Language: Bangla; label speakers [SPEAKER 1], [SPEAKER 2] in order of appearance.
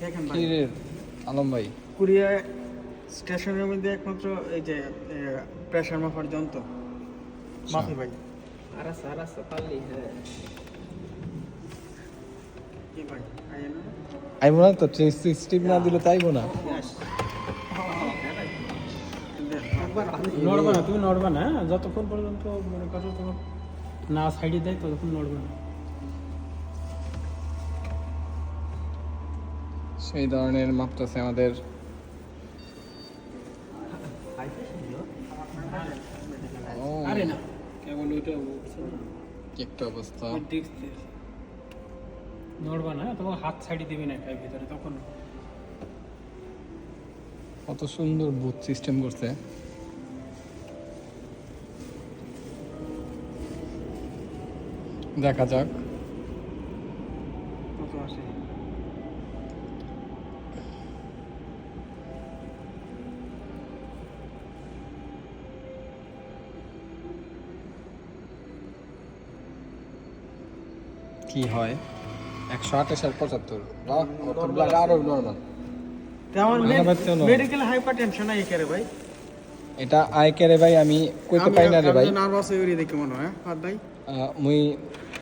[SPEAKER 1] দেখেন ভাই
[SPEAKER 2] কি রে আলম ভাই?
[SPEAKER 1] কুরিয়া স্টেশনের মধ্যে একমাত্র এই যে প্রেসার মাপার যন্ত্র মাফি ভাই
[SPEAKER 3] আরাসা পারলি হ্যাঁ।
[SPEAKER 1] কি ভাই আইয়েন না?
[SPEAKER 2] আইবো না তো, স্টিপ না দিলে তাইবো না।
[SPEAKER 3] নড়বা না, তুমি নড়বা না, হ্যাঁ? যতক্ষণ পর্যন্ত মনে করো তোমার না সাইডে দেয় ততক্ষণ নড়বে না।
[SPEAKER 2] সেই ধরনের মাপতেছে আমাদের। ও,
[SPEAKER 3] আরে না কেবল ওইটা
[SPEAKER 2] কি একটা অবস্থা।
[SPEAKER 3] নড়বা না, তোমার হাত সাইডে দিবে না এটার ভিতরে, তখন
[SPEAKER 2] কত সুন্দর বুথ সিস্টেম করছে। দেখা যাক।
[SPEAKER 1] কত আসে
[SPEAKER 2] কি হয় 128 আর 75। বাহ, আরো নরমাল।
[SPEAKER 1] আমার
[SPEAKER 2] মাথাব্যথা হলো।
[SPEAKER 1] মেডিকেল হাইপারটেনশন আই করে ভাই
[SPEAKER 2] এটা আই কেরে ভাই, আমি কইতে পাই না রে ভাই।
[SPEAKER 1] নার্ভাস হয়ে দেখে মনে হয় হাত ভাই
[SPEAKER 2] মুই